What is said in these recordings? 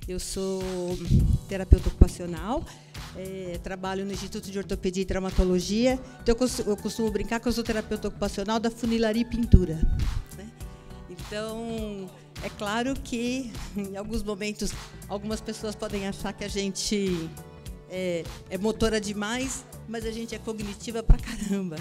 Eu sou terapeuta ocupacional, trabalho no Instituto de Ortopedia e Traumatologia. Então, eu costumo brincar que eu sou terapeuta ocupacional da funilaria e pintura, né? Então, é claro que, em alguns momentos, algumas pessoas podem achar que a gente é motora demais, mas a gente é cognitiva pra caramba.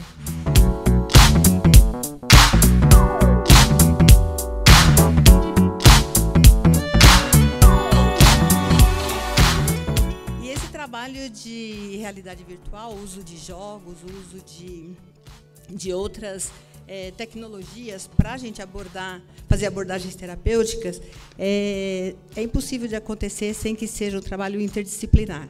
E esse trabalho de realidade virtual, uso de jogos, uso de outras tecnologias para a gente fazer abordagens terapêuticas, é impossível de acontecer sem que seja um trabalho interdisciplinar.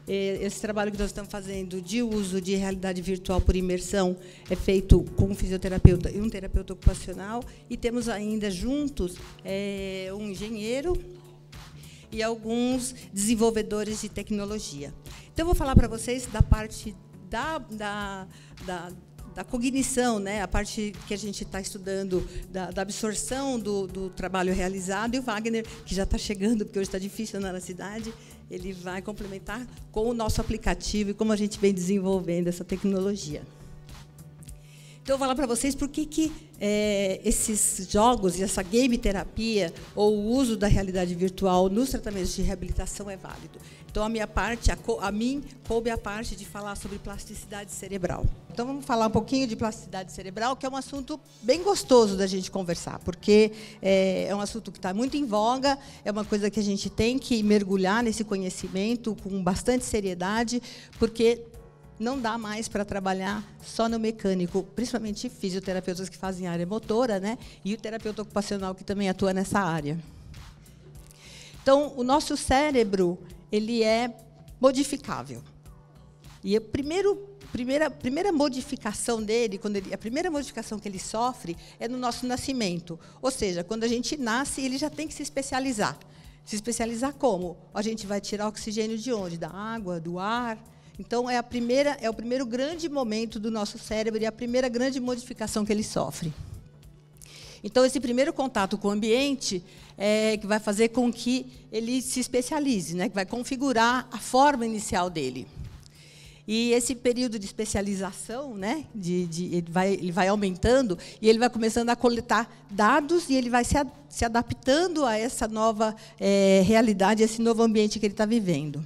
Esse trabalho que nós estamos fazendo de uso de realidade virtual por imersão é feito com um fisioterapeuta e um terapeuta ocupacional, e temos ainda juntos um engenheiro e alguns desenvolvedores de tecnologia. Então, eu vou falar para vocês da parte da cognição, né? A parte que a gente está estudando da absorção do trabalho realizado, e o Wagner, que já está chegando, porque hoje está difícil andar na cidade, ele vai complementar com o nosso aplicativo e como a gente vem desenvolvendo essa tecnologia. Então, eu vou falar para vocês por que esses jogos e essa game terapia, ou o uso da realidade virtual nos tratamentos de reabilitação é válido. Então, a mim coube a parte de falar sobre plasticidade cerebral. Então, vamos falar um pouquinho de plasticidade cerebral, que é um assunto bem gostoso da gente conversar, porque é um assunto que está muito em voga, é uma coisa que a gente tem que mergulhar nesse conhecimento com bastante seriedade, porque não dá mais para trabalhar só no mecânico, principalmente fisioterapeutas que fazem área motora, né? E o terapeuta ocupacional que também atua nessa área. Então, o nosso cérebro, ele é modificável. E a primeira modificação dele, a primeira modificação que ele sofre é no nosso nascimento. Ou seja, quando a gente nasce, ele já tem que se especializar. Se especializar como? A gente vai tirar oxigênio de onde? Da água, do ar. Então, é o primeiro grande momento do nosso cérebro e a primeira grande modificação que ele sofre. Então, esse primeiro contato com o ambiente que vai fazer com que ele se especialize, né? Que vai configurar a forma inicial dele. E esse período de especialização, né? Ele vai aumentando e ele vai começando a coletar dados e ele vai se adaptando a essa nova realidade, a esse novo ambiente que ele está vivendo.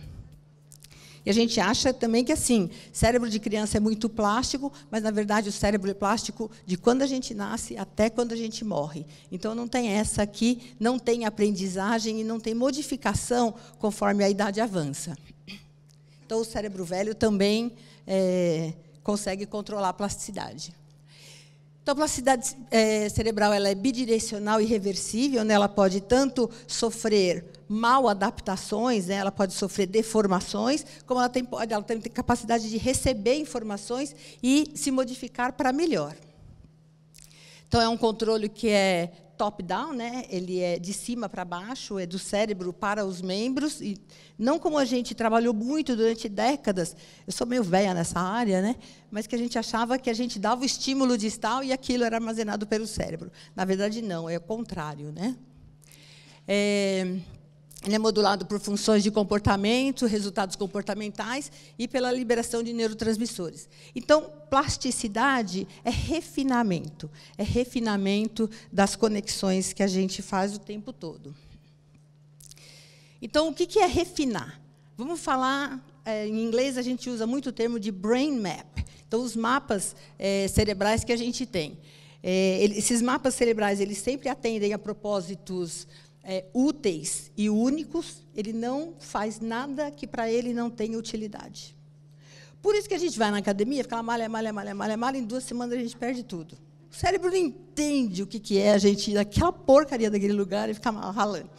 E a gente acha também que, assim, cérebro de criança é muito plástico, mas, na verdade, o cérebro é plástico de quando a gente nasce até quando a gente morre. Então, não tem essa aqui, não tem aprendizagem e não tem modificação conforme a idade avança. Então, o cérebro velho também consegue controlar a plasticidade. Então, a plasticidade cerebral ela é bidirecional e reversível, né? Ela pode tanto sofrer mal adaptações, né? Ela pode sofrer deformações, como ela tem capacidade de receber informações e se modificar para melhor. Então, é um controle que é top-down, né? Ele é de cima para baixo, é do cérebro para os membros, e não como a gente trabalhou muito durante décadas, eu sou meio velha nessa área, né? Mas que a gente achava que a gente dava o estímulo distal e aquilo era armazenado pelo cérebro. Na verdade, não, é o contrário, né? Ele é modulado por funções de comportamento, resultados comportamentais e pela liberação de neurotransmissores. Então, plasticidade é refinamento das conexões que a gente faz o tempo todo. Então, o que é refinar? Vamos falar, em inglês a gente usa muito o termo de brain map. Então, os mapas cerebrais que a gente tem. Esses mapas cerebrais, eles sempre atendem a propósitos úteis e únicos. Ele não faz nada que para ele não tenha utilidade. Por isso que a gente vai na academia, fica lá, malha, em 2 semanas a gente perde tudo. O cérebro não entende o que é a gente ir naquela porcaria daquele lugar e ficar ralando.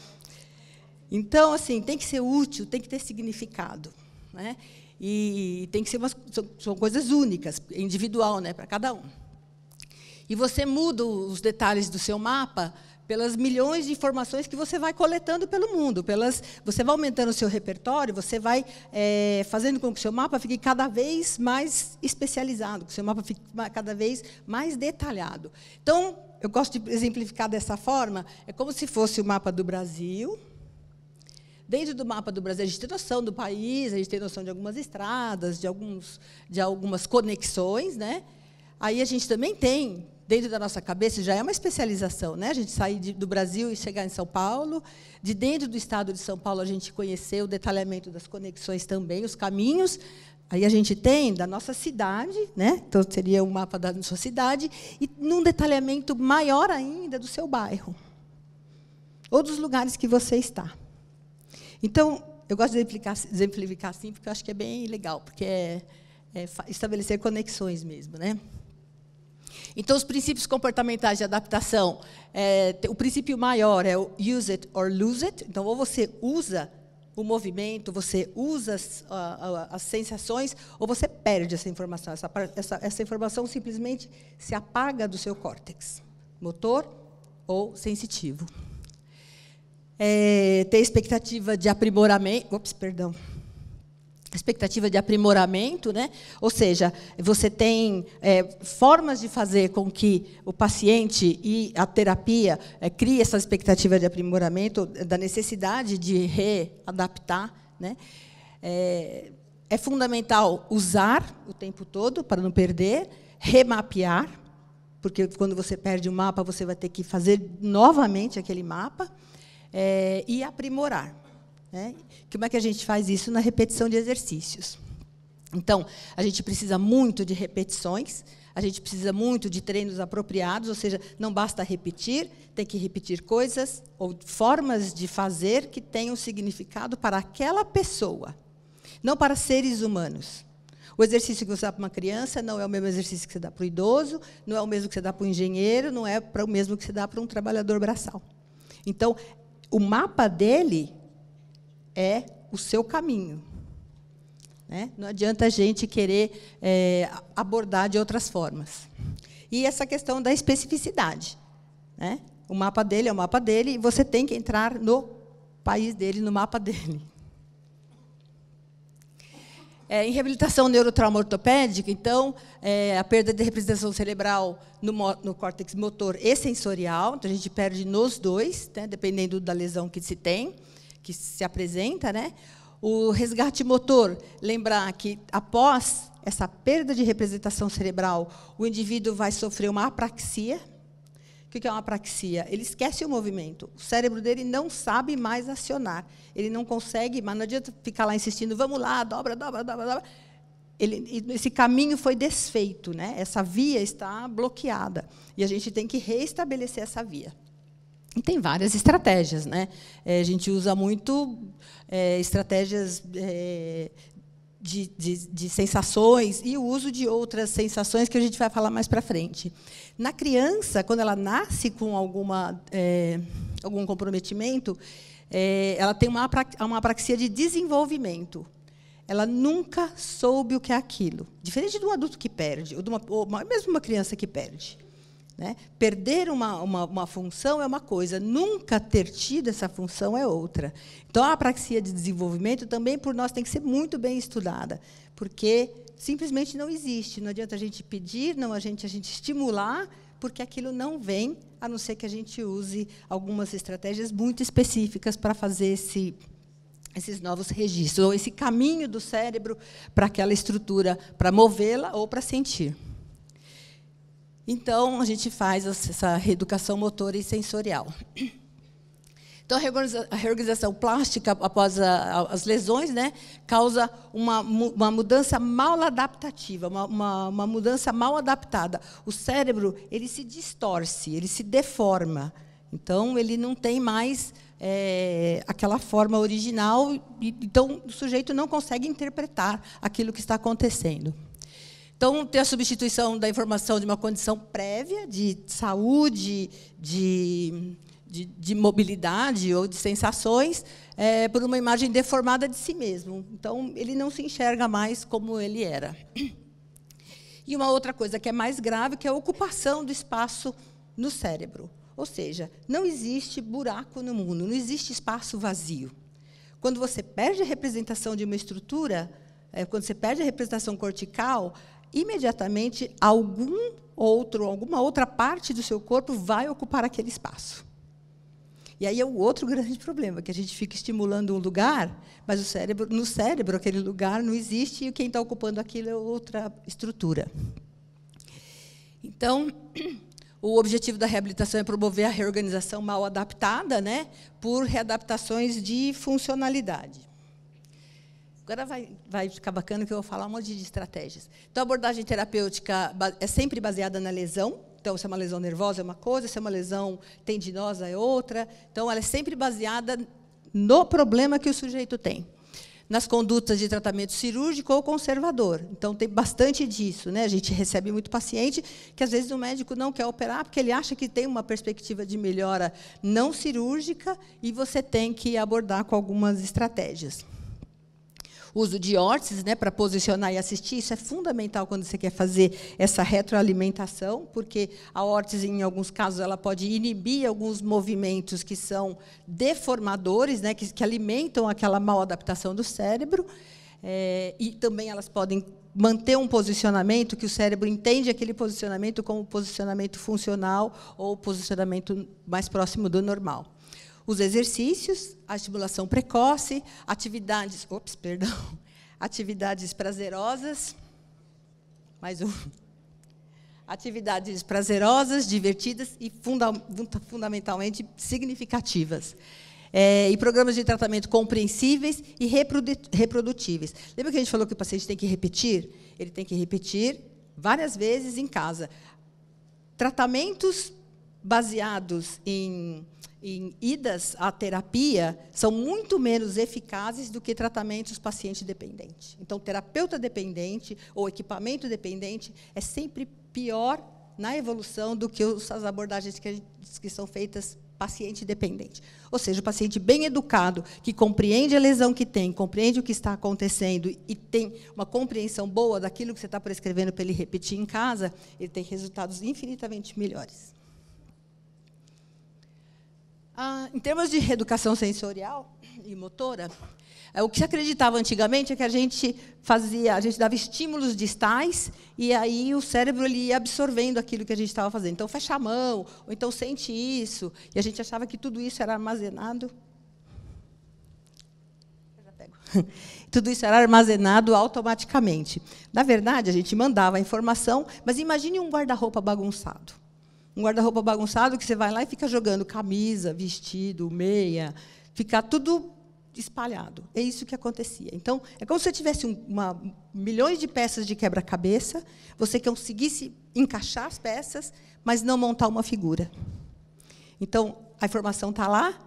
Então, assim, tem que ser útil, tem que ter significado, né? E tem que ser são coisas únicas, individual, né, para cada um. E você muda os detalhes do seu mapa pelas milhões de informações que você vai coletando pelo mundo. Você vai aumentando o seu repertório, você vai fazendo com que o seu mapa fique cada vez mais especializado, que o seu mapa fique cada vez mais detalhado. Então, eu gosto de exemplificar dessa forma, é como se fosse o mapa do Brasil, dentro do mapa do Brasil, a gente tem noção do país, a gente tem noção de algumas estradas, de algumas conexões, né? Aí a gente também tem, dentro da nossa cabeça, já é uma especialização, né? A gente sair do Brasil e chegar em São Paulo. De dentro do estado de São Paulo, a gente conhecer o detalhamento das conexões também, os caminhos. Aí a gente tem da nossa cidade, né? Então seria um mapa da sua cidade, e num detalhamento maior ainda do seu bairro, ou dos lugares que você está. Então, eu gosto de exemplificar assim, porque eu acho que é bem legal, porque é estabelecer conexões mesmo, né? Então, os princípios comportamentais de adaptação, o princípio maior é o use it or lose it. Então, ou você usa o movimento, você usa as sensações, ou você perde essa informação. Essa informação simplesmente se apaga do seu córtex, motor ou sensitivo. Ter expectativa de aprimoramento. Expectativa de aprimoramento, né? Ou seja, você tem formas de fazer com que o paciente e a terapia crie essa expectativa de aprimoramento, da necessidade de readaptar, né? É fundamental usar o tempo todo para não perder, remapear, porque quando você perde o mapa, você vai ter que fazer novamente aquele mapa, e aprimorar. Né? Como é que a gente faz isso? Na repetição de exercícios. Então, a gente precisa muito de repetições, a gente precisa muito de treinos apropriados, ou seja, não basta repetir, tem que repetir coisas ou formas de fazer que tenham significado para aquela pessoa, não para seres humanos. O exercício que você dá para uma criança não é o mesmo exercício que você dá para o idoso, não é o mesmo que você dá para o engenheiro, não é o mesmo que você dá para um trabalhador braçal. Então, o mapa dele é o seu caminho. Né? Não adianta a gente querer abordar de outras formas. E essa questão da especificidade. Né? O mapa dele é o mapa dele, e você tem que entrar no país dele, no mapa dele. Em reabilitação neurotrauma ortopédica, então, a perda de representação cerebral no córtex motor e sensorial, então a gente perde nos dois, né, dependendo da lesão que se tem, que se apresenta, né? O resgate motor, lembrar que, após essa perda de representação cerebral, o indivíduo vai sofrer uma apraxia. O que é uma apraxia? Ele esquece o movimento. O cérebro dele não sabe mais acionar. Ele não consegue, mas não adianta ficar lá insistindo, vamos lá, dobra, dobra, dobra, dobra. Esse caminho foi desfeito, né? Essa via está bloqueada. E a gente tem que reestabelecer essa via. E tem várias estratégias, né? A gente usa muito estratégias de sensações e o uso de outras sensações que a gente vai falar mais para frente. Na criança, quando ela nasce com algum comprometimento, ela tem uma apraxia de desenvolvimento. Ela nunca soube o que é aquilo. Diferente de um adulto que perde, ou mesmo uma criança que perde. Né? Perder uma função é uma coisa, nunca ter tido essa função é outra. Então, a apraxia de desenvolvimento também, por nós, tem que ser muito bem estudada, porque simplesmente não existe. Não adianta a gente pedir, não a gente estimular, porque aquilo não vem, a não ser que a gente use algumas estratégias muito específicas para fazer esses novos registros, ou esse caminho do cérebro para aquela estrutura, para movê-la ou para sentir. Então, a gente faz essa reeducação motora e sensorial. Então, a reorganização plástica, após as lesões, né, causa uma mudança mal adaptativa, uma mudança mal adaptada. O cérebro ele se distorce, ele se deforma. Então, ele não tem mais aquela forma original, então, o sujeito não consegue interpretar aquilo que está acontecendo. Então, tem a substituição da informação de uma condição prévia de saúde, de mobilidade ou de sensações, por uma imagem deformada de si mesmo. Então, ele não se enxerga mais como ele era. E uma outra coisa que é mais grave, que é a ocupação do espaço no cérebro. Ou seja, não existe buraco no mundo, não existe espaço vazio. Quando você perde a representação de uma estrutura, quando você perde a representação cortical, imediatamente alguma outra parte do seu corpo vai ocupar aquele espaço. E aí é o outro grande problema, que a gente fica estimulando um lugar, mas no cérebro aquele lugar não existe e quem está ocupando aquilo é outra estrutura. Então, o objetivo da reabilitação é promover a reorganização mal adaptada, né, por readaptações de funcionalidade. Agora vai ficar bacana que eu vou falar um monte de estratégias. Então, a abordagem terapêutica é sempre baseada na lesão. Então, se é uma lesão nervosa é uma coisa, se é uma lesão tendinosa é outra. Então, ela é sempre baseada no problema que o sujeito tem. Nas condutas de tratamento cirúrgico ou conservador. Então, tem bastante disso, né? A gente recebe muito paciente que, às vezes, o médico não quer operar porque ele acha que tem uma perspectiva de melhora não cirúrgica e você tem que abordar com algumas estratégias. O uso de órteses, né, para posicionar e assistir, isso é fundamental quando você quer fazer essa retroalimentação, porque a órtese, em alguns casos, ela pode inibir alguns movimentos que são deformadores, né, que alimentam aquela mal adaptação do cérebro, e também elas podem manter um posicionamento que o cérebro entende aquele posicionamento como posicionamento funcional ou posicionamento mais próximo do normal. Os exercícios, a estimulação precoce, atividades prazerosas, atividades prazerosas, divertidas e fundamentalmente significativas. E programas de tratamento compreensíveis e reprodutíveis. Lembra que a gente falou que o paciente tem que repetir? Ele tem que repetir várias vezes em casa. Tratamentos baseados em idas à terapia são muito menos eficazes do que tratamentos paciente-dependente. Então, terapeuta dependente ou equipamento dependente é sempre pior na evolução do que as abordagens que são feitas paciente-dependente. Ou seja, o paciente bem educado, que compreende a lesão que tem, compreende o que está acontecendo e tem uma compreensão boa daquilo que você está prescrevendo para ele repetir em casa, ele tem resultados infinitamente melhores. Em termos de reeducação sensorial e motora, o que se acreditava antigamente é que a gente dava estímulos distais e aí o cérebro ele ia absorvendo aquilo que a gente estava fazendo. Então, fecha a mão, ou então sente isso. E a gente achava que tudo isso era armazenado. Tudo isso era armazenado automaticamente. Na verdade, a gente mandava a informação, mas imagine um guarda-roupa bagunçado. Um guarda-roupa bagunçado que você vai lá e fica jogando camisa, vestido, meia, fica tudo espalhado. É isso que acontecia. Então, é como se você tivesse milhões de peças de quebra-cabeça, você conseguisse encaixar as peças, mas não montar uma figura. Então, a informação está lá,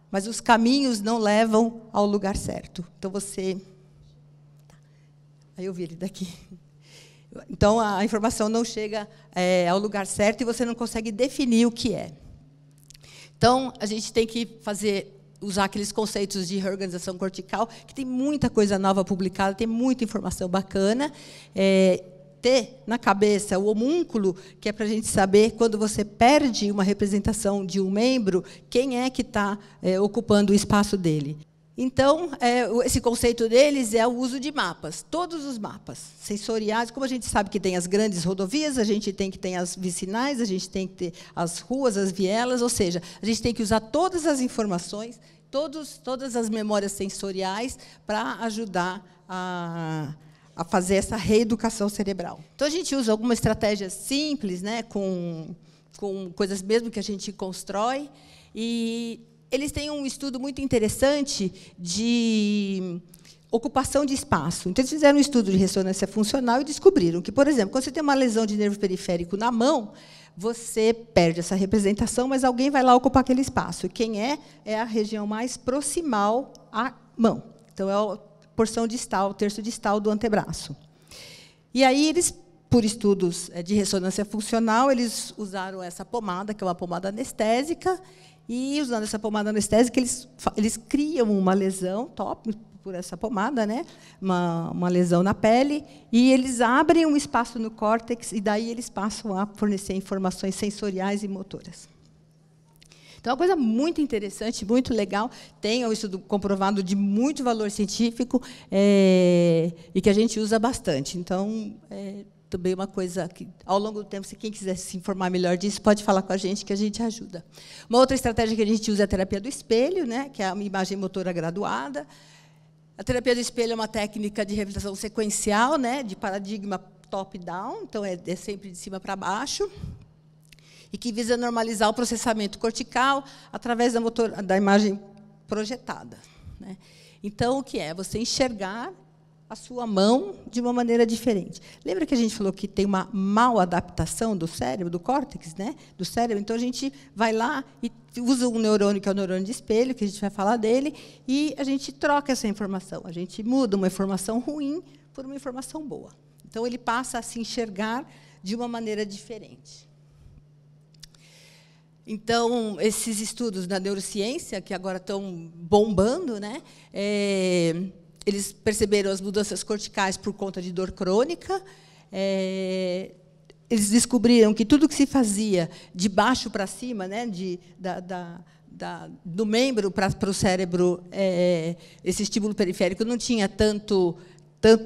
mas os caminhos não levam ao lugar certo. Então, você... Aí eu vi ele daqui. Então, a informação não chega ao lugar certo e você não consegue definir o que é. Então, a gente tem que usar aqueles conceitos de reorganização cortical, que tem muita coisa nova publicada, tem muita informação bacana. Ter na cabeça o homúnculo, que é para a gente saber, quando você perde uma representação de um membro, quem é que está ocupando o espaço dele. Então, esse conceito deles é o uso de mapas, todos os mapas sensoriais. Como a gente sabe que tem as grandes rodovias, a gente tem que ter as vicinais, a gente tem que ter as ruas, as vielas, ou seja, a gente tem que usar todas as informações, todas as memórias sensoriais para ajudar a fazer essa reeducação cerebral. Então, a gente usa alguma estratégia simples, né, com coisas mesmo que a gente constrói, e eles têm um estudo muito interessante de ocupação de espaço. Então, eles fizeram um estudo de ressonância funcional e descobriram que, por exemplo, quando você tem uma lesão de nervo periférico na mão, você perde essa representação, mas alguém vai lá ocupar aquele espaço. E quem é a região mais proximal à mão. Então, é a porção distal, o terço distal do antebraço. E aí, eles, por estudos de ressonância funcional, eles usaram essa pomada, que é uma pomada anestésica, e, usando essa pomada anestésica, eles criam uma lesão, por essa pomada, né? uma lesão na pele, e eles abrem um espaço no córtex, e daí eles passam a fornecer informações sensoriais e motoras. Então, é uma coisa muito interessante, muito legal. Tem um estudo comprovado de muito valor científico e que a gente usa bastante. Então, também uma coisa que, ao longo do tempo, se quem quiser se informar melhor disso, pode falar com a gente, que a gente ajuda. Uma outra estratégia que a gente usa é a terapia do espelho, né, que é a imagem motora graduada. A terapia do espelho é uma técnica de reabilitação sequencial, né, de paradigma top-down, então é sempre de cima para baixo, e que visa normalizar o processamento cortical através da imagem projetada, né. Então, o que é? Você enxergar a sua mão de uma maneira diferente. Lembra que a gente falou que tem uma mal adaptação do cérebro, do córtex, né, do cérebro? Então, a gente vai lá e usa um neurônio, que é o neurônio de espelho, que a gente vai falar dele, e a gente troca essa informação. A gente muda uma informação ruim por uma informação boa. Então, ele passa a se enxergar de uma maneira diferente. Então, esses estudos da neurociência, que agora estão bombando, né, eles perceberam as mudanças corticais por conta de dor crônica. Eles descobriram que tudo que se fazia de baixo para cima, né, do membro para o cérebro, esse estímulo periférico não tinha tanto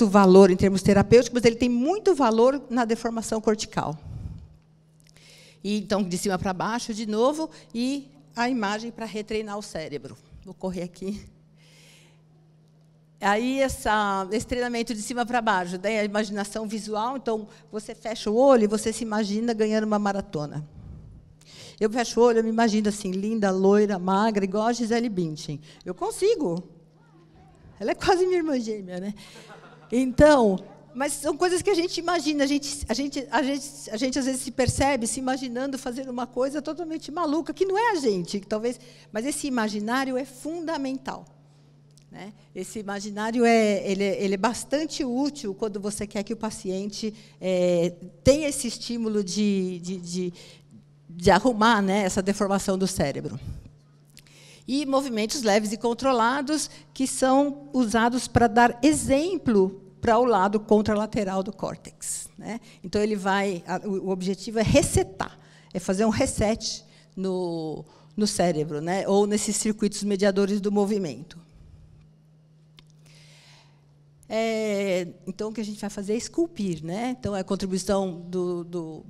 valor em termos terapêuticos, mas ele tem muito valor na deformação cortical. E, então, de cima para baixo, de novo, e a imagem para retreinar o cérebro. Vou correr aqui. Aí, esse treinamento de cima para baixo, daí a imaginação visual. Então, você fecha o olho e você se imagina ganhando uma maratona. Eu fecho o olho, eu me imagino assim, linda, loira, magra, igual a Gisele Bündchen. Eu consigo. Ela é quase minha irmã gêmea, né? Então, mas são coisas que a gente imagina. A gente às vezes se percebe se imaginando fazer uma coisa totalmente maluca, que não é a gente, talvez. Mas esse imaginário é fundamental. Né? Esse imaginário ele é bastante útil quando você quer que o paciente tenha esse estímulo de arrumar, né, essa deformação do cérebro. E movimentos leves e controlados, que são usados para dar exemplo para o lado contralateral do córtex. Né? Então, o objetivo é resetar, é fazer um reset no cérebro, né, ou nesses circuitos mediadores do movimento. Então, o que a gente vai fazer é esculpir. Né? Então, a contribuição do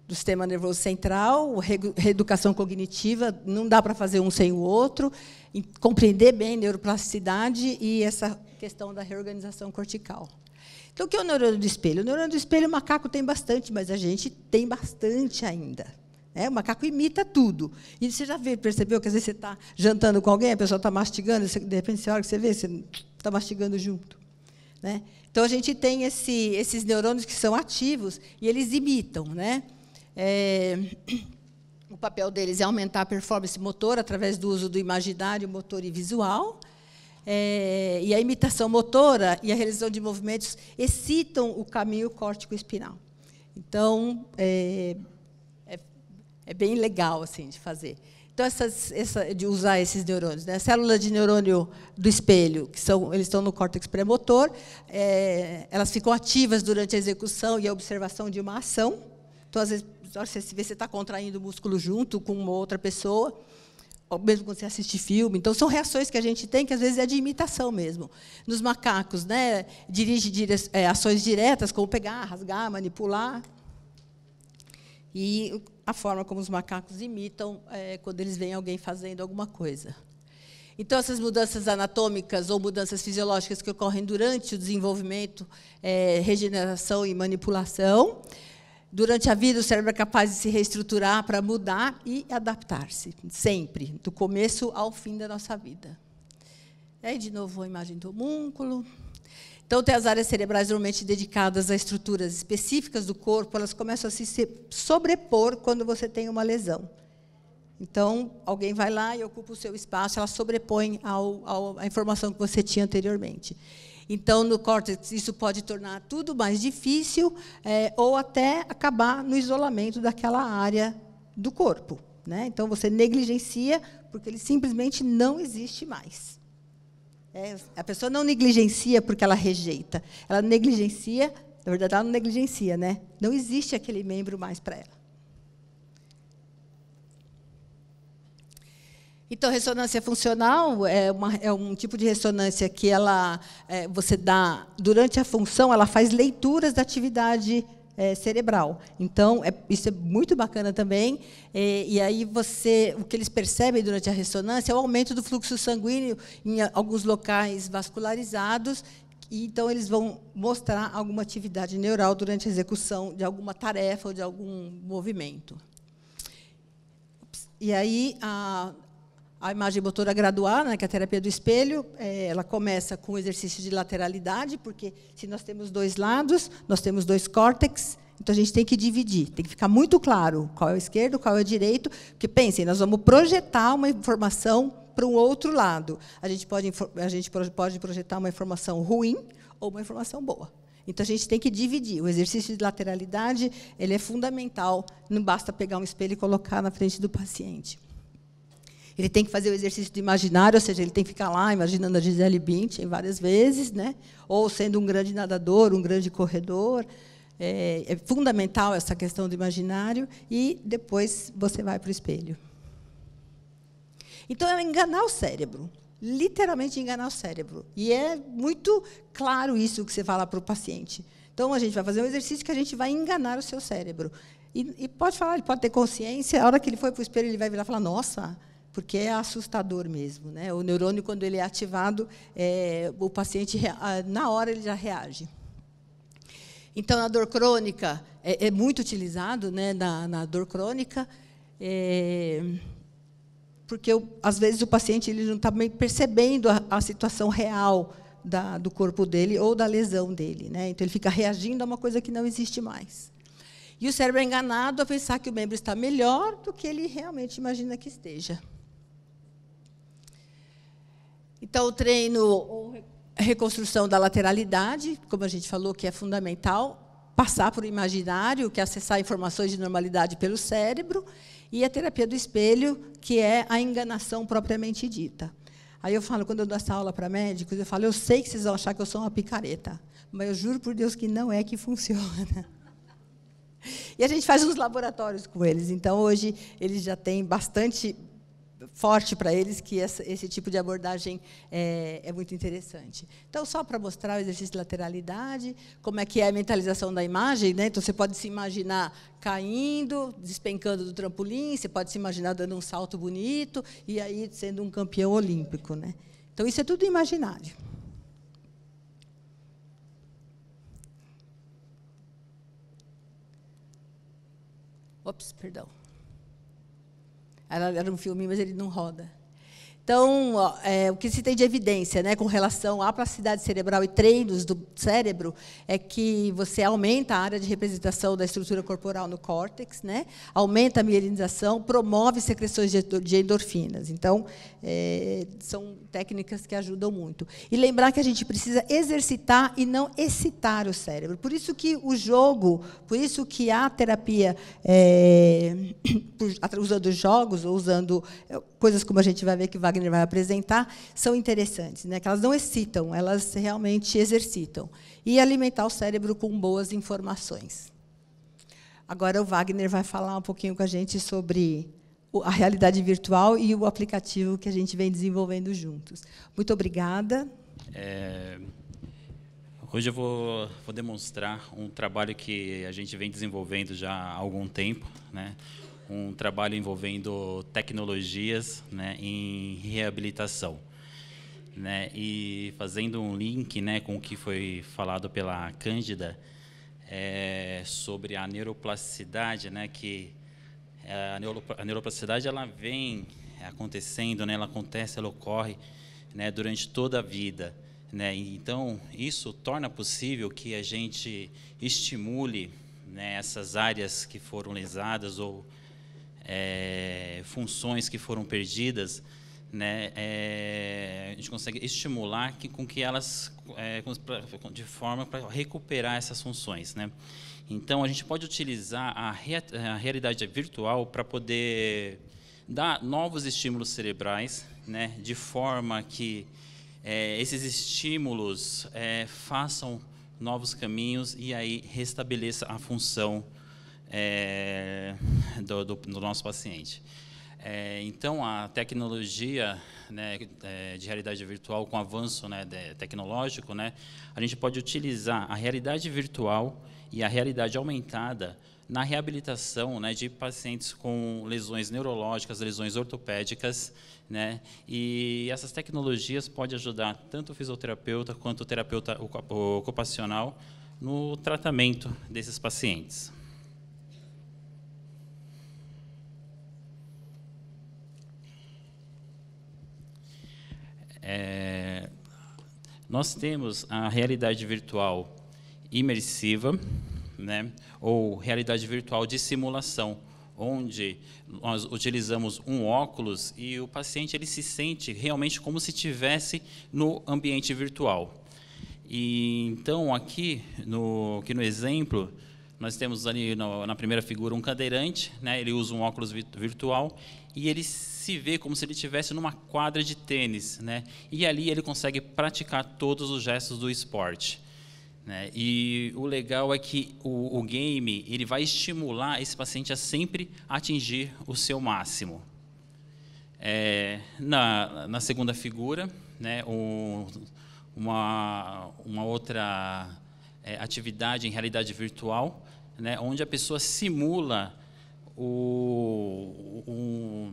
sistema nervoso central, reeducação cognitiva, não dá para fazer um sem o outro, compreender bem neuroplasticidade e essa questão da reorganização cortical. Então, o que é o neurônio do espelho? O neurônio do espelho, o macaco tem bastante, mas a gente tem bastante ainda. O macaco imita tudo. E você já percebeu que, às vezes, você está jantando com alguém, a pessoa está mastigando, de repente, você olha que você vê, você está mastigando junto. Né? Então, a gente tem esses neurônios que são ativos e eles imitam. Né? O papel deles é aumentar a performance motora através do uso do imaginário, motor e visual. E a imitação motora e a realização de movimentos excitam o caminho córtico-espinal. Então, é bem legal assim, de fazer. Então, de usar esses neurônios. Né? A célula de neurônio do espelho, eles estão no córtex pré-motor, elas ficam ativas durante a execução e a observação de uma ação. Então, às vezes, você está contraindo o músculo junto com uma outra pessoa, ou mesmo quando você assiste filme. Então, são reações que a gente tem, que, às vezes, é de imitação mesmo. Nos macacos, né, dirige ações diretas, como pegar, rasgar, manipular. E a forma como os macacos imitam quando eles veem alguém fazendo alguma coisa. Então, essas mudanças anatômicas ou mudanças fisiológicas que ocorrem durante o desenvolvimento, regeneração e manipulação. Durante a vida, o cérebro é capaz de se reestruturar para mudar e adaptar-se, sempre, do começo ao fim da nossa vida. E aí, de novo, a imagem do homúnculo. Então, tem as áreas cerebrais normalmente dedicadas a estruturas específicas do corpo, elas começam a se sobrepor quando você tem uma lesão. Então, alguém vai lá e ocupa o seu espaço, ela sobrepõe à informação que você tinha anteriormente. Então, no córtex, isso pode tornar tudo mais difícil ou até acabar no isolamento daquela área do corpo. Né? Então, você negligencia, porque ele simplesmente não existe mais. A pessoa não negligencia porque ela rejeita. Ela negligencia, na verdade, ela não negligencia. Né? Não existe aquele membro mais para ela. Então, ressonância funcional é um tipo de ressonância que você dá, durante a função, ela faz leituras da atividade cerebral. Então, isso é muito bacana também. E aí o que eles percebem durante a ressonância é o aumento do fluxo sanguíneo em alguns locais vascularizados. E, então, eles vão mostrar alguma atividade neural durante a execução de alguma tarefa ou de algum movimento. E aí, a imagem motora gradual, né, que é a terapia do espelho, ela começa com o exercício de lateralidade, porque se nós temos dois lados, nós temos dois córtex, então a gente tem que dividir, tem que ficar muito claro qual é o esquerdo, qual é o direito, porque, pensem, nós vamos projetar uma informação para um outro lado. A gente pode projetar uma informação ruim ou uma informação boa. Então, a gente tem que dividir. O exercício de lateralidade ele é fundamental, não basta pegar um espelho e colocar na frente do paciente. Ele tem que fazer o exercício de imaginário, ou seja, ele tem que ficar lá imaginando a Gisele Bündchen várias vezes, né? Ou sendo um grande nadador, um grande corredor. É fundamental essa questão do imaginário, e depois você vai para o espelho. Então, é enganar o cérebro, literalmente enganar o cérebro. E é muito claro isso que você fala para o paciente. Então, a gente vai fazer um exercício que a gente vai enganar o seu cérebro. E pode falar, ele pode ter consciência, a hora que ele for para o espelho, ele vai virar e falar, nossa, porque é assustador mesmo, né? O neurônio, quando ele é ativado, o paciente, na hora, ele já reage. Então, na dor crônica, é muito utilizado, né, na dor crônica, porque, às vezes, o paciente ele não está bem percebendo a situação real do corpo dele ou da lesão dele, né? Então, ele fica reagindo a uma coisa que não existe mais. E o cérebro é enganado a pensar que o membro está melhor do que ele realmente imagina que esteja. Então, o treino, reconstrução da lateralidade, como a gente falou, que é fundamental, passar por o imaginário, que é acessar informações de normalidade pelo cérebro, e a terapia do espelho, que é a enganação propriamente dita. Aí eu falo, quando eu dou essa aula para médicos, eu falo, eu sei que vocês vão achar que eu sou uma picareta, mas eu juro por Deus que não é que funciona. E a gente faz uns laboratórios com eles. Então, hoje, eles já têm bastante forte para eles que esse tipo de abordagem é muito interessante. Então, só para mostrar o exercício de lateralidade, como é que é a mentalização da imagem, né? Então, você pode se imaginar caindo, despencando do trampolim, você pode se imaginar dando um salto bonito e aí sendo um campeão olímpico, né? Então, isso é tudo imaginário. Ops, perdão. Era um filme, mas ele não roda. Então, o que se tem de evidência, né, com relação à plasticidade cerebral e treinos do cérebro é que você aumenta a área de representação da estrutura corporal no córtex, né, aumenta a mielinização, promove secreções de endorfinas. Então, são técnicas que ajudam muito. E lembrar que a gente precisa exercitar e não excitar o cérebro. Por isso que o jogo, por isso que a terapia, usando jogos ou usando coisas como a gente vai ver que Wagner vai apresentar, são interessantes, né? Que elas não excitam, elas realmente exercitam. E alimentar o cérebro com boas informações. Agora, o Wagner vai falar um pouquinho com a gente sobre a realidade virtual e o aplicativo que a gente vem desenvolvendo juntos. Muito obrigada. Hoje eu vou demonstrar um trabalho que a gente vem desenvolvendo já há algum tempo, né? Um trabalho envolvendo tecnologias, né, em reabilitação, né, e fazendo um link, né, com o que foi falado pela Cândida sobre a neuroplasticidade, né, que a neuroplasticidade ela vem acontecendo, né, ela acontece, ela ocorre, né, durante toda a vida, né, então isso torna possível que a gente estimule, né, essas áreas que foram lesadas ou funções que foram perdidas, né, a gente consegue estimular com que elas, de forma para recuperar essas funções, né? Então, a gente pode utilizar a realidade virtual para poder dar novos estímulos cerebrais, né, de forma que esses estímulos façam novos caminhos e aí restabeleça a função do nosso paciente. Então, a tecnologia, né, de realidade virtual, com o avanço, né, tecnológico, né, a gente pode utilizar a realidade virtual e a realidade aumentada na reabilitação, né, de pacientes com lesões neurológicas, lesões ortopédicas, né, e essas tecnologias podem ajudar tanto o fisioterapeuta quanto o terapeuta ocupacional no tratamento desses pacientes. Nós temos a realidade virtual imersiva, né, ou realidade virtual de simulação, onde nós utilizamos um óculos e o paciente ele se sente realmente como se estivesse no ambiente virtual. E então aqui no exemplo nós temos ali na primeira figura um cadeirante, né, ele usa um óculos virtual e ele se vê como se ele estivesse numa quadra de tênis, né, e ali ele consegue praticar todos os gestos do esporte, né. E o legal é que o game ele vai estimular esse paciente a sempre atingir o seu máximo. Na segunda figura, né, uma outra atividade em realidade virtual, né, onde a pessoa simula o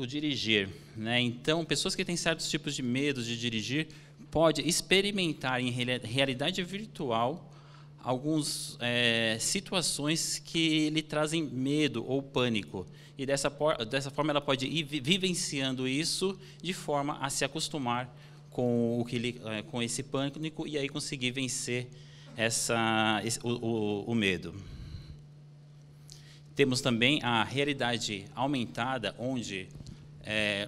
dirigir, né? Então, pessoas que têm certos tipos de medos de dirigir pode experimentar em realidade virtual algumas situações que lhe trazem medo ou pânico. E dessa forma ela pode ir vivenciando isso de forma a se acostumar com com esse pânico e aí conseguir vencer o medo. Temos também a realidade aumentada, onde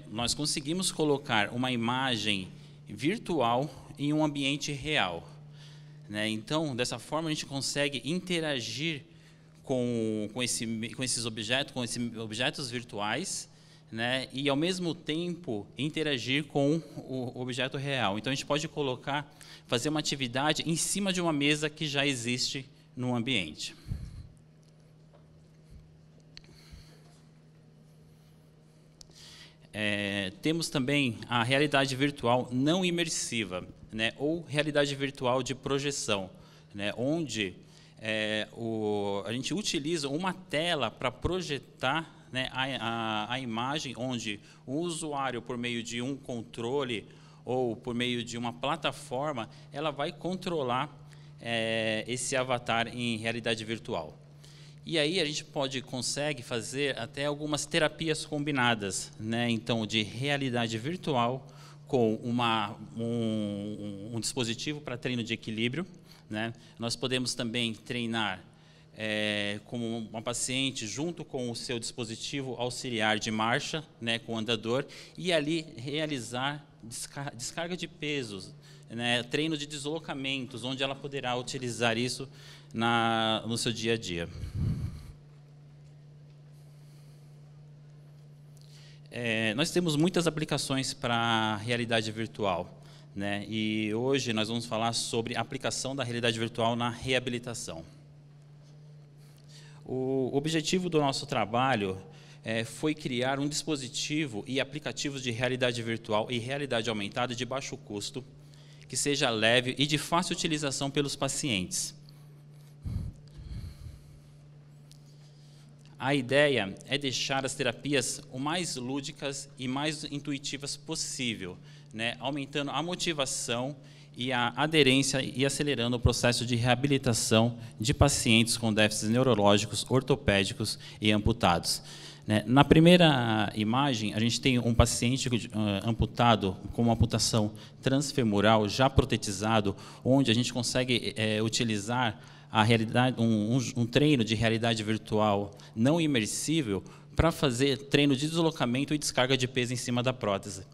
nós conseguimos colocar uma imagem virtual em um ambiente real, né? Então, dessa forma, a gente consegue interagir com esses objetos virtuais, né? E, ao mesmo tempo, interagir com o objeto real. Então, a gente pode fazer uma atividade em cima de uma mesa que já existe no ambiente. Temos também a realidade virtual não imersiva, né, ou realidade virtual de projeção, né, onde a gente utiliza uma tela para projetar, né, a imagem, onde o usuário, por meio de um controle ou por meio de uma plataforma, ela vai controlar esse avatar em realidade virtual. E aí a gente consegue fazer até algumas terapias combinadas, né? Então, de realidade virtual com um dispositivo para treino de equilíbrio, né? Nós podemos também treinar com uma paciente junto com o seu dispositivo auxiliar de marcha, né, com o andador, e ali realizar descarga de pesos, né, treino de deslocamentos, onde ela poderá utilizar isso no seu dia a dia. Nós temos muitas aplicações para realidade virtual, né? E hoje nós vamos falar sobre a aplicação da realidade virtual na reabilitação. O objetivo do nosso trabalho foi criar um dispositivo e aplicativos de realidade virtual e realidade aumentada de baixo custo, que seja leve e de fácil utilização pelos pacientes. A ideia é deixar as terapias o mais lúdicas e mais intuitivas possível, né, aumentando a motivação e a aderência e acelerando o processo de reabilitação de pacientes com déficits neurológicos, ortopédicos e amputados. Na primeira imagem, a gente tem um paciente amputado com uma amputação transfemoral já protetizado, onde a gente consegue utilizar a realidade, um treino de realidade virtual não imersível para fazer treino de deslocamento e descarga de peso em cima da prótese.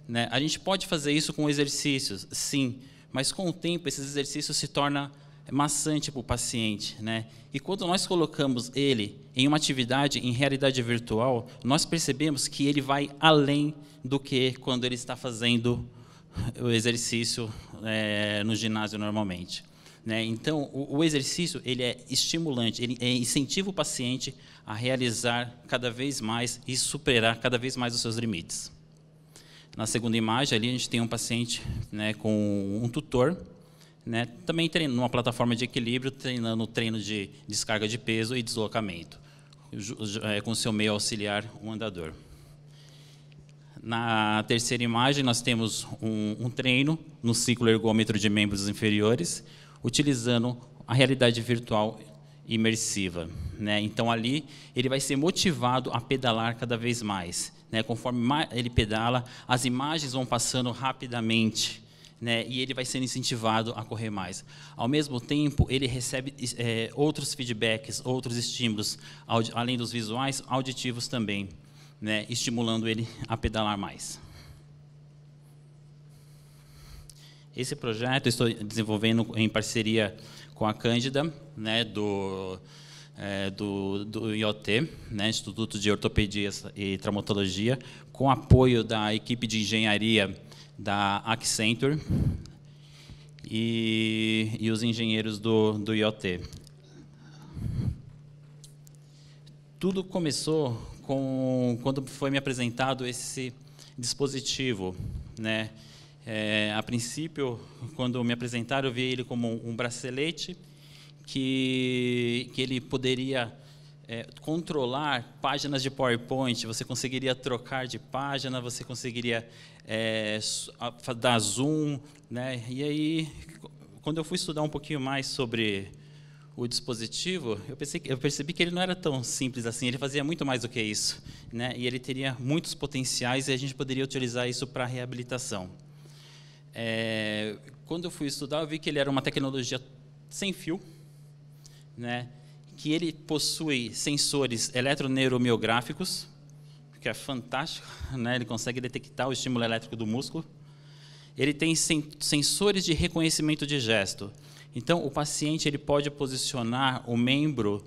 Né? A gente pode fazer isso com exercícios, sim, mas com o tempo esses exercícios se tornam maçante para o paciente, né? E quando nós colocamos ele em uma atividade em realidade virtual, nós percebemos que ele vai além do que quando ele está fazendo o exercício no ginásio normalmente. né? Então, o exercício ele é estimulante, ele incentiva o paciente a realizar cada vez mais e superar cada vez mais os seus limites. Na segunda imagem, ali a gente tem um paciente, né, com um tutor, né, também treinando numa plataforma de equilíbrio, treinando o treino de descarga de peso e deslocamento, com seu meio auxiliar, um andador. Na terceira imagem, nós temos um treino no ciclo ergômetro de membros inferiores, utilizando a realidade virtual imersiva, né? Então, ali, ele vai ser motivado a pedalar cada vez mais, né? Conforme ele pedala, as imagens vão passando rapidamente, né? E ele vai sendo incentivado a correr mais. Ao mesmo tempo, ele recebe outros feedbacks, outros estímulos, além dos visuais, auditivos também, né? Estimulando ele a pedalar mais. Esse projeto eu estou desenvolvendo em parceria com a Cândida, né, do IoT, né, Instituto de Ortopedia e Traumatologia, com apoio da equipe de engenharia da Accenture e os engenheiros do IoT. Tudo começou quando foi me apresentado esse dispositivo, né? A princípio, quando me apresentaram, eu vi ele como um bracelete que ele poderia controlar páginas de PowerPoint, você conseguiria trocar de página, você conseguiria dar zoom, né? E aí, quando eu fui estudar um pouquinho mais sobre o dispositivo, eu percebi que ele não era tão simples assim, ele fazia muito mais do que isso, né? E ele teria muitos potenciais e a gente poderia utilizar isso para reabilitação. Quando eu fui estudar, eu vi que ele era uma tecnologia sem fio, né, que ele possui sensores eletroneuromiográficos, que é fantástico, né, ele consegue detectar o estímulo elétrico do músculo. Ele tem sensores de reconhecimento de gesto. Então, o paciente ele pode posicionar o membro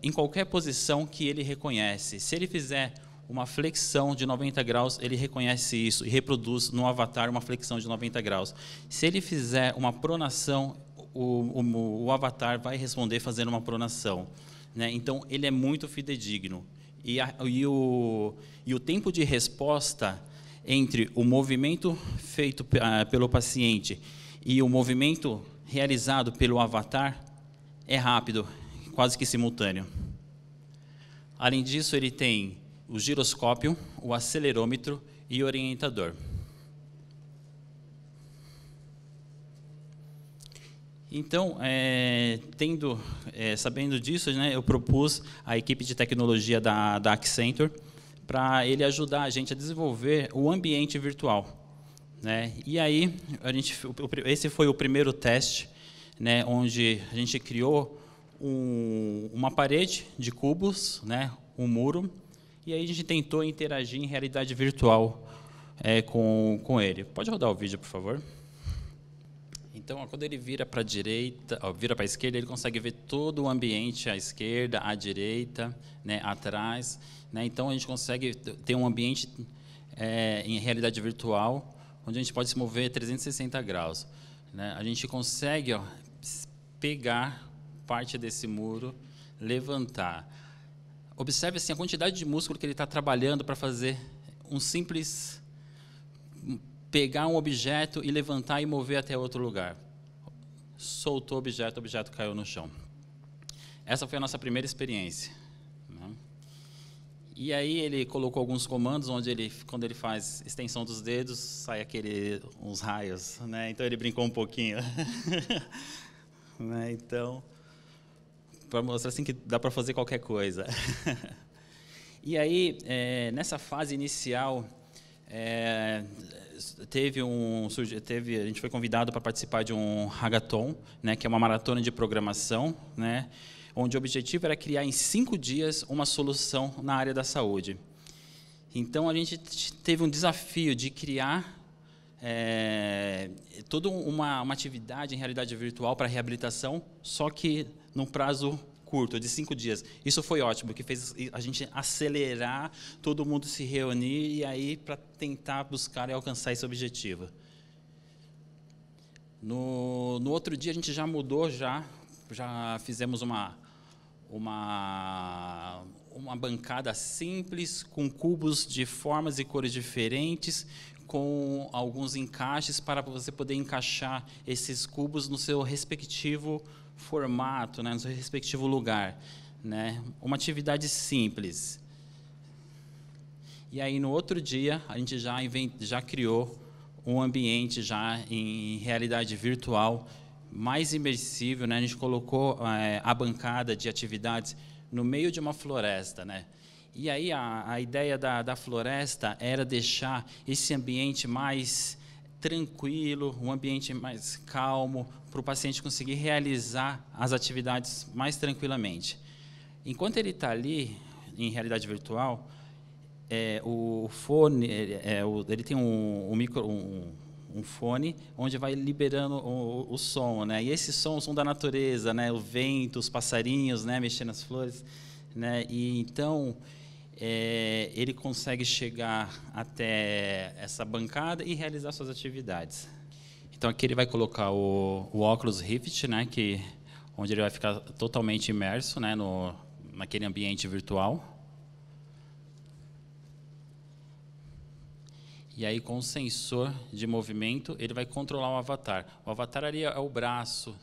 em qualquer posição que ele reconhece. Se ele fizer uma flexão de 90 graus, ele reconhece isso e reproduz no avatar uma flexão de 90 graus. Se ele fizer uma pronação, o avatar vai responder fazendo uma pronação, né? Então, ele é muito fidedigno. E o tempo de resposta entre o movimento feito pelo paciente e o movimento realizado pelo avatar é rápido, quase que simultâneo. Além disso, ele tem o giroscópio, o acelerômetro e o orientador. Então, sabendo disso, né, eu propus à equipe de tecnologia da Accenture para ele ajudar a gente a desenvolver o ambiente virtual, né? E aí, esse foi o primeiro teste, né, onde a gente criou uma parede de cubos, né, um muro, e aí a gente tentou interagir em realidade virtual com ele. Pode rodar o vídeo, por favor? Então, quando ele vira para a direita, vira para a esquerda, ele consegue ver todo o ambiente à esquerda, à direita, né, atrás, né? Então, a gente consegue ter um ambiente em realidade virtual, onde a gente pode se mover 360 graus, né? A gente consegue pegar parte desse muro, levantar. Observe assim, a quantidade de músculo que ele está trabalhando para fazer um simples pegar um objeto e levantar e mover até outro lugar. Soltou o objeto caiu no chão. Essa foi a nossa primeira experiência, né? E aí ele colocou alguns comandos onde quando ele faz extensão dos dedos, sai uns raios, né? Então ele brincou um pouquinho. Né? Então, para mostrar assim que dá para fazer qualquer coisa. E aí, nessa fase inicial, a gente foi convidado para participar de um hackathon, né, que é uma maratona de programação, né, onde o objetivo era criar em 5 dias uma solução na área da saúde. Então, a gente teve um desafio de criar toda uma atividade em realidade virtual para reabilitação, só que num prazo curto, de 5 dias. Isso foi ótimo, que fez a gente acelerar, todo mundo se reunir e aí para tentar buscar e alcançar esse objetivo. No outro dia a gente já mudou, já fizemos uma bancada simples, com cubos de formas e cores diferentes, com alguns encaixes para você poder encaixar esses cubos no seu respectivo formato, né, no seu respectivo lugar, né? Uma atividade simples. E aí, no outro dia, a gente já criou um ambiente já em realidade virtual mais imersivo, né? A gente colocou a bancada de atividades no meio de uma floresta, né? E aí a ideia da floresta era deixar esse ambiente mais tranquilo, um ambiente mais calmo, para o paciente conseguir realizar as atividades mais tranquilamente. Enquanto ele está ali, em realidade virtual, o fone, ele tem um fone onde vai liberando o som, né? E esse som, o som da natureza, né? O vento, os passarinhos, né? Mexendo nas flores, né? E então ele consegue chegar até essa bancada e realizar suas atividades. Então aqui ele vai colocar o Oculus Rift, né? Onde ele vai ficar totalmente imerso, né? Naquele ambiente virtual. E aí, com o sensor de movimento, ele vai controlar o avatar. O avatar ali é o braço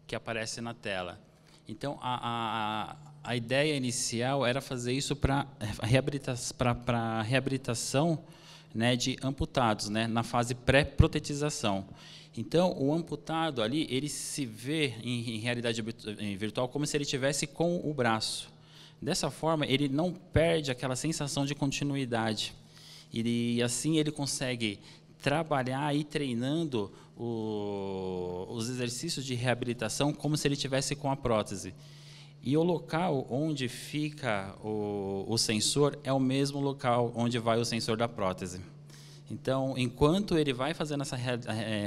que aparece na tela. Então, a ideia inicial era fazer isso para reabilitação, né, de amputados, né, na fase pré-protetização. Então, o amputado ali, ele se vê em realidade virtual como se ele estivesse com o braço. Dessa forma, ele não perde aquela sensação de continuidade. E assim ele consegue trabalhar e treinando os exercícios de reabilitação como se ele estivesse com a prótese. E o local onde fica o sensor é o mesmo local onde vai o sensor da prótese. Então, enquanto ele vai fazendo essa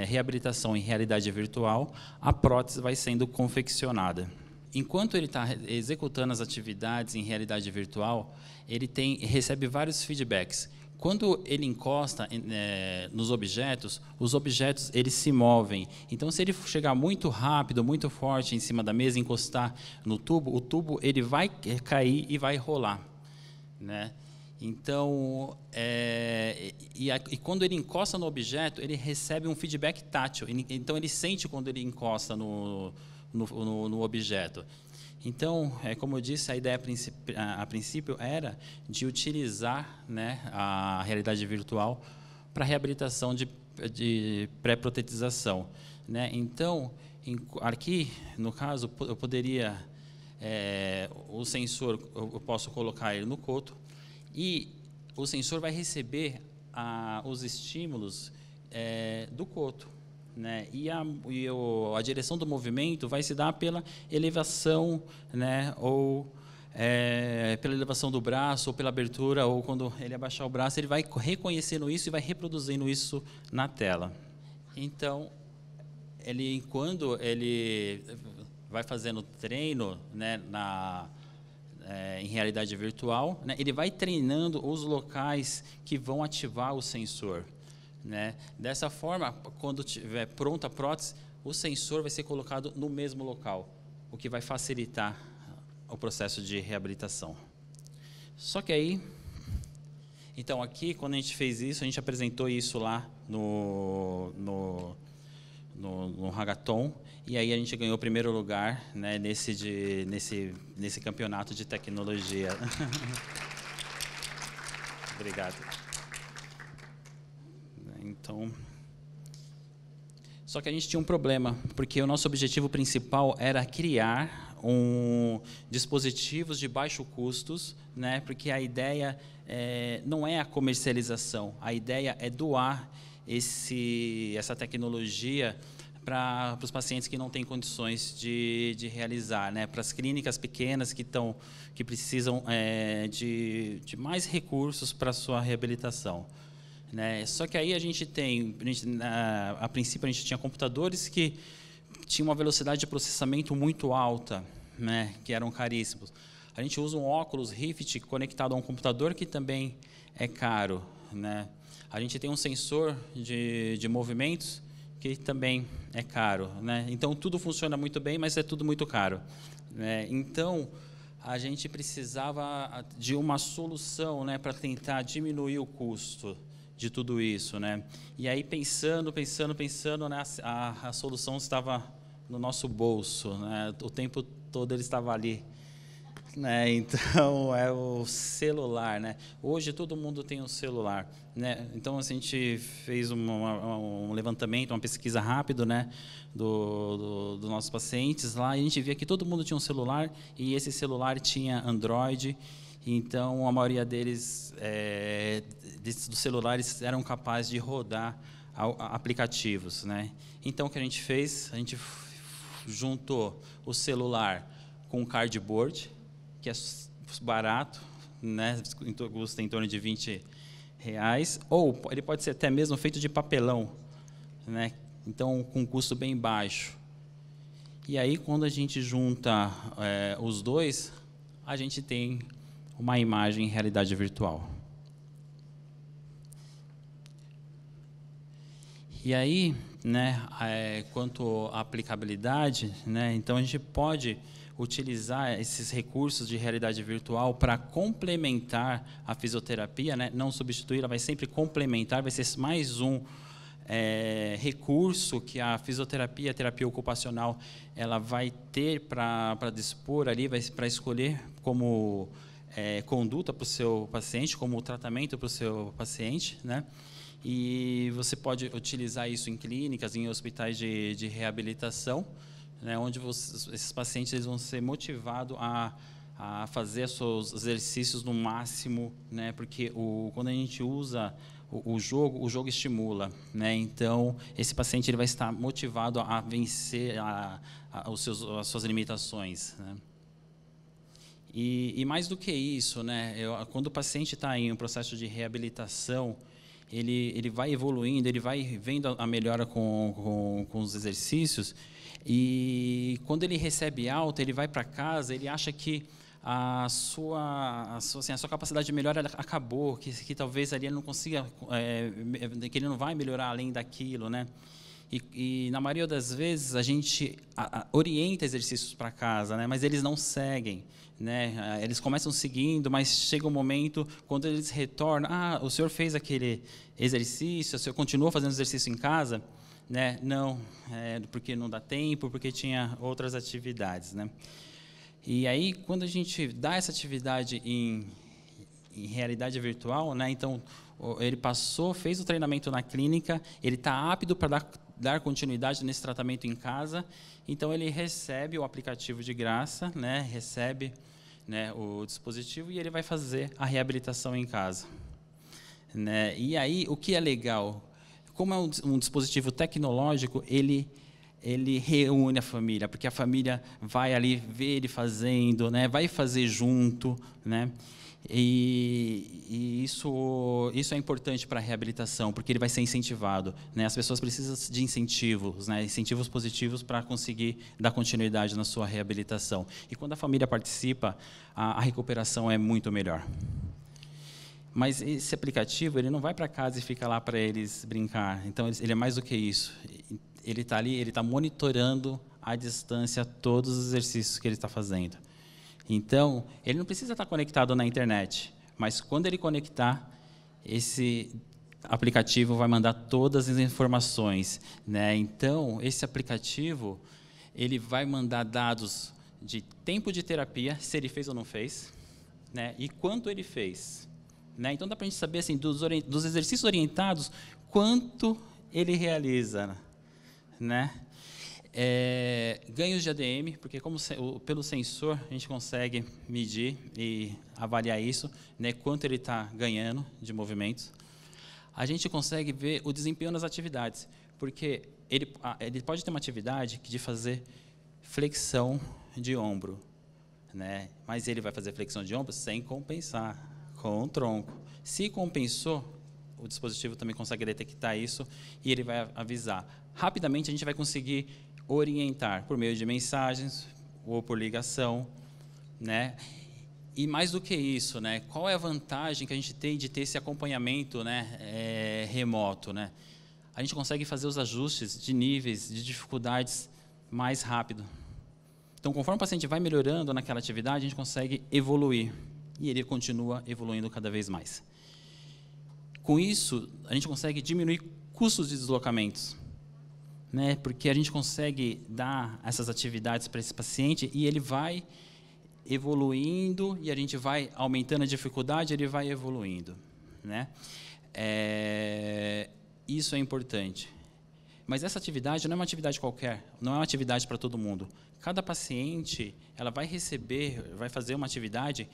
reabilitação em realidade virtual, a prótese vai sendo confeccionada. Enquanto ele está executando as atividades em realidade virtual, ele recebe vários feedbacks. Quando ele encosta nos objetos, os objetos eles se movem. Então, se ele chegar muito rápido, muito forte em cima da mesa, encostar no tubo, o tubo ele vai cair e vai rolar, né? Então, e quando ele encosta no objeto, ele recebe um feedback tátil. Então, ele sente quando ele encosta no objeto. Então, como eu disse, a ideia a princípio era de utilizar, né, a realidade virtual para reabilitação de pré-protetização, né? Então, aqui, no caso, eu poderia, o sensor, eu posso colocar ele no coto e o sensor vai receber os estímulos do coto. Né? E a direção do movimento vai se dar pela elevação, né? Ou pela elevação do braço, ou pela abertura, ou quando ele abaixar o braço, ele vai reconhecendo isso e vai reproduzindo isso na tela. Então, quando ele vai fazendo treino, né, em realidade virtual, né, ele vai treinando os locais que vão ativar o sensor. Né? Dessa forma, quando estiver pronta a prótese, o sensor vai ser colocado no mesmo local, o que vai facilitar o processo de reabilitação. Só que aí, então aqui, quando a gente fez isso, a gente apresentou isso lá no Hackathon, e aí a gente ganhou o primeiro lugar, né, nesse campeonato de tecnologia. Obrigado. Então, só que a gente tinha um problema, porque o nosso objetivo principal era criar dispositivos de baixo custos, né? Porque a ideia não é a comercialização, a ideia é doar essa tecnologia para os pacientes que não têm condições de realizar, né? Para as clínicas pequenas que precisam de mais recursos para a sua reabilitação. Né? Só que aí a princípio a gente tinha computadores que tinham uma velocidade de processamento muito alta, né? Que eram caríssimos. A gente usa um Oculus Rift conectado a um computador que também é caro, né? A gente tem um sensor de movimentos, que é que também é caro, né? Então, tudo funciona muito bem, mas é tudo muito caro, né? Então, a gente precisava de uma solução, né, para tentar diminuir o custo de tudo isso, né? E aí, pensando, né, a solução estava no nosso bolso, né? O tempo todo ele estava ali, né? Então, é o celular, né? Hoje todo mundo tem um celular, né? Então, a gente fez um levantamento, uma pesquisa rápida, né, dos nossos pacientes lá, e a gente via que todo mundo tinha um celular, e esse celular tinha Android. Então, a maioria deles, dos celulares, eram capazes de rodar aplicativos, né? Então, o que a gente fez? A gente juntou o celular com o cardboard, que é barato, né? Custa em torno de R$20, ou ele pode ser até mesmo feito de papelão, né? Então, com um custo bem baixo. E aí, quando a gente junta os dois, a gente tem uma imagem em realidade virtual. E aí, né, quanto à aplicabilidade, né, então a gente pode utilizar esses recursos de realidade virtual para complementar a fisioterapia, né, não substituir, ela vai sempre complementar, vai ser mais um recurso que a fisioterapia, a terapia ocupacional, ela vai ter para dispor ali, para escolher como conduta para o seu paciente, como tratamento para o seu paciente, né? E você pode utilizar isso em clínicas, em hospitais de reabilitação, né, onde esses pacientes eles vão ser motivados a fazer seus exercícios no máximo, né, porque quando a gente usa o jogo estimula, né, então esse paciente ele vai estar motivado a vencer as suas limitações, né. E mais do que isso, né, quando o paciente está em um processo de reabilitação, ele vai evoluindo, ele vai vendo a melhora com os exercícios, e quando ele recebe alta, ele vai para casa, ele acha que a sua capacidade de melhora acabou, que talvez ali ele não consiga, que ele não vai melhorar além daquilo, né? E na maioria das vezes a gente orienta exercícios para casa, né? Mas eles não seguem, né? Eles começam seguindo, mas chega um momento quando eles retornam, o senhor fez aquele exercício, o senhor continuou fazendo exercício em casa, né? Não, porque não dá tempo, porque tinha outras atividades, né? E aí quando a gente dá essa atividade em realidade virtual, né? Então ele fez o treinamento na clínica, ele está apto para dar continuidade nesse tratamento em casa, então ele recebe o aplicativo de graça, né, recebe, né, o dispositivo e ele vai fazer a reabilitação em casa, né? E aí o que é legal, como é um dispositivo tecnológico, ele reúne a família, porque a família vai ali ver ele fazendo, né, vai fazer junto, né? E isso é importante para a reabilitação, porque ele vai ser incentivado, né? As pessoas precisam de incentivos, né? Incentivos positivos para conseguir dar continuidade na sua reabilitação. E quando a família participa, a recuperação é muito melhor. Mas esse aplicativo ele não vai para casa e fica lá para eles brincar. Então, ele é mais do que isso. Ele está ali, ele está monitorando à distância todos os exercícios que ele está fazendo. Então, ele não precisa estar conectado na internet, mas quando ele conectar, esse aplicativo vai mandar todas as informações, né? Então, esse aplicativo ele vai mandar dados de tempo de terapia, se ele fez ou não fez, né? E quanto ele fez, né? Então, dá para a gente saber assim, dos exercícios orientados, quanto ele realiza, né? Ganhos de ADM, porque pelo sensor a gente consegue medir e avaliar isso, né, quanto ele está ganhando de movimentos. A gente consegue ver o desempenho nas atividades, porque ele pode ter uma atividade de fazer flexão de ombro, né, mas ele vai fazer flexão de ombro sem compensar, com o tronco. Se compensou, o dispositivo também consegue detectar isso e ele vai avisar. Rapidamente a gente vai conseguir orientar por meio de mensagens ou por ligação, né? E mais do que isso, né? Qual é a vantagem que a gente tem de ter esse acompanhamento, né, remoto, né? a gente consegue fazer os ajustes de níveis, de dificuldades mais rápido. Então, conforme o paciente vai melhorando naquela atividade, a gente consegue evoluir. E ele continua evoluindo cada vez mais. Com isso, a gente consegue diminuir custos de deslocamentos, né? Porque a gente consegue dar essas atividades para esse paciente e ele vai evoluindo e a gente vai aumentando a dificuldade, ele vai evoluindo, né? Isso é importante. Mas essa atividade não é uma atividade qualquer, não é uma atividade para todo mundo. Cada paciente, ela vai fazer uma atividade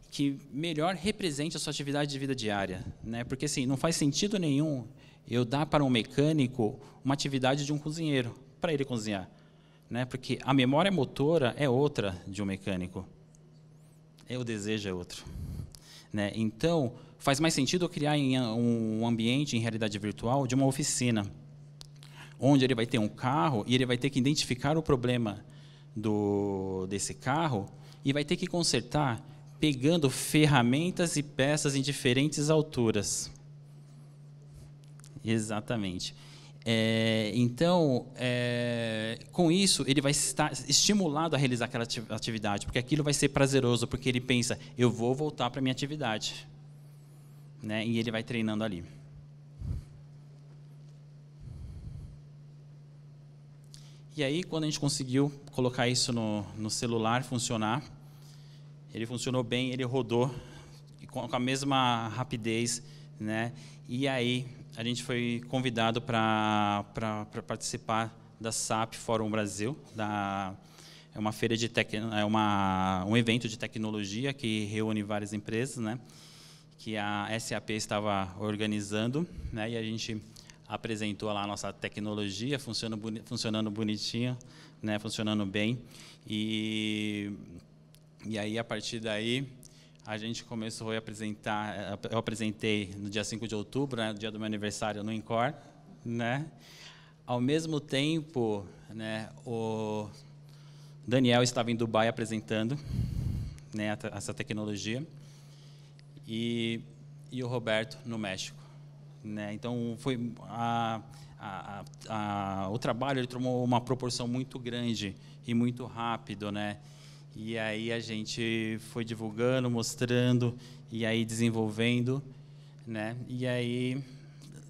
que melhor represente a sua atividade de vida diária, né? Porque assim, não faz sentido nenhum eu dar para um mecânico uma atividade de um cozinheiro, para ele cozinhar, né? Porque a memória motora é outra de um mecânico, o desejo é outro, né? Então, faz mais sentido eu criar um ambiente em realidade virtual de uma oficina, onde ele vai ter um carro e ele vai ter que identificar o problema desse carro e vai ter que consertar pegando ferramentas e peças em diferentes alturas. Exatamente. Então, com isso, ele vai estar estimulado a realizar aquela atividade, porque aquilo vai ser prazeroso, porque ele pensa, eu vou voltar para a minha atividade, né? E ele vai treinando ali. E aí, quando a gente conseguiu colocar isso no celular, funcionar, ele funcionou bem, ele rodou com a mesma rapidez, né? E aí, a gente foi convidado para participar da SAP Fórum Brasil, é uma feira de um evento de tecnologia que reúne várias empresas, né? Que a SAP estava organizando, né? E a gente apresentou lá a nossa tecnologia, funcionando bonitinho, né, funcionando bem. E aí, a partir daí, a gente começou a apresentar, eu apresentei no dia 5 de outubro, né, no dia do meu aniversário, no INCOR, né? Ao mesmo tempo, né, o Daniel estava em Dubai apresentando, né, essa tecnologia, e o Roberto no México. Né? Então, o trabalho ele tomou uma proporção muito grande e muito rápido, né? E aí a gente foi divulgando, mostrando, e aí desenvolvendo, né? E aí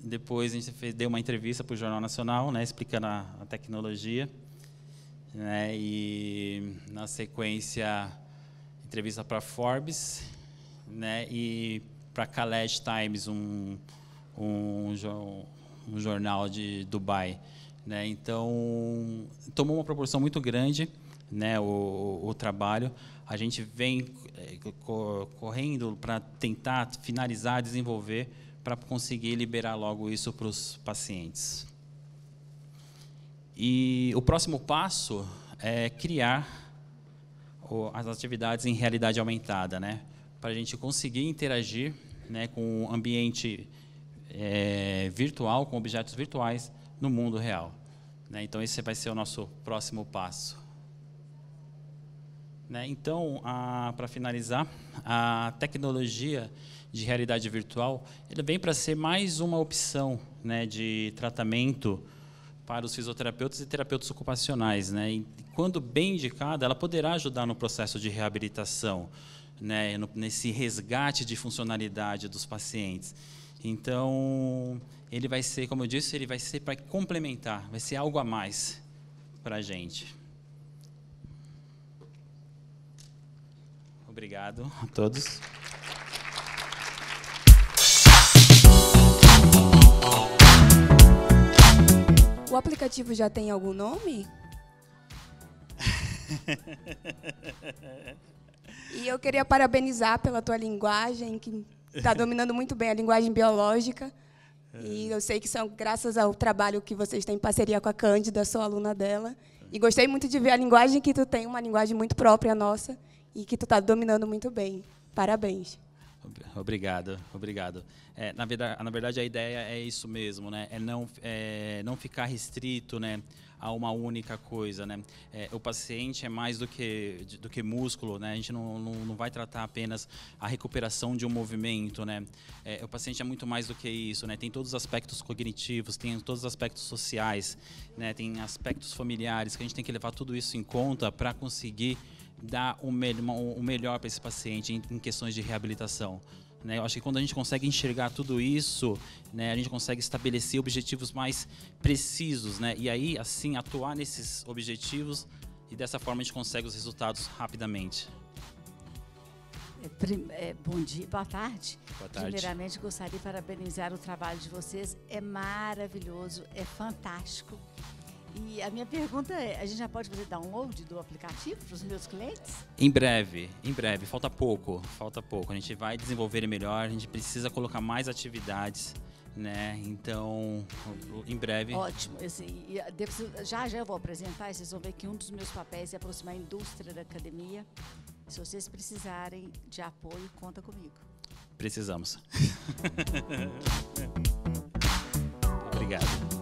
depois a gente deu uma entrevista para o Jornal Nacional, né? Explicando a tecnologia, né? E na sequência entrevista para Forbes, né? E para Khaled Times, um jornal de Dubai, né? Então tomou uma proporção muito grande, né? O trabalho, a gente vem correndo para tentar finalizar, desenvolver, para conseguir liberar logo isso para os pacientes. E o próximo passo é criar as atividades em realidade aumentada, né? Para a gente conseguir interagir, né, com o ambiente virtual, com objetos virtuais no mundo real, né? Então, esse vai ser o nosso próximo passo, né? Então, para finalizar, a tecnologia de realidade virtual ele vem para ser mais uma opção, né, de tratamento para os fisioterapeutas e terapeutas ocupacionais, né? E quando bem indicada, ela poderá ajudar no processo de reabilitação, né, nesse resgate de funcionalidade dos pacientes. Então, ele vai ser, como eu disse, ele vai ser para complementar, vai ser algo a mais para a gente. Obrigado a todos. O aplicativo já tem algum nome? E eu queria parabenizar pela tua linguagem, que está dominando muito bem a linguagem biológica. E eu sei que são graças ao trabalho que vocês têm em parceria com a Cândida, sou aluna dela. E gostei muito de ver a linguagem que tu tem, uma linguagem muito própria nossa, e que tu está dominando muito bem. Parabéns. Obrigado, obrigado. Na verdade, a ideia é isso mesmo, né? Não ficar restrito, né, a uma única coisa, né? O paciente é mais do que músculo, né? A gente não vai tratar apenas a recuperação de um movimento, né? O paciente é muito mais do que isso, né? Tem todos os aspectos cognitivos, tem todos os aspectos sociais, né? Tem aspectos familiares que a gente tem que levar tudo isso em conta para conseguir dar o melhor para esse paciente em questões de reabilitação. Né? Eu acho que quando a gente consegue enxergar tudo isso, né, a gente consegue estabelecer objetivos mais precisos, né? E aí, assim, atuar nesses objetivos e dessa forma a gente consegue os resultados rapidamente. Bom dia, boa tarde. Boa tarde. Primeiramente, gostaria de parabenizar o trabalho de vocês. É maravilhoso, é fantástico. E a minha pergunta é, a gente já pode fazer download do aplicativo para os meus clientes? Em breve, falta pouco. A gente vai desenvolver ele melhor, a gente precisa colocar mais atividades, né? Então, em breve... Ótimo. Já eu vou apresentar e vocês vão ver que um dos meus papéis é aproximar a indústria da academia. Se vocês precisarem de apoio, conta comigo. Precisamos. Obrigado.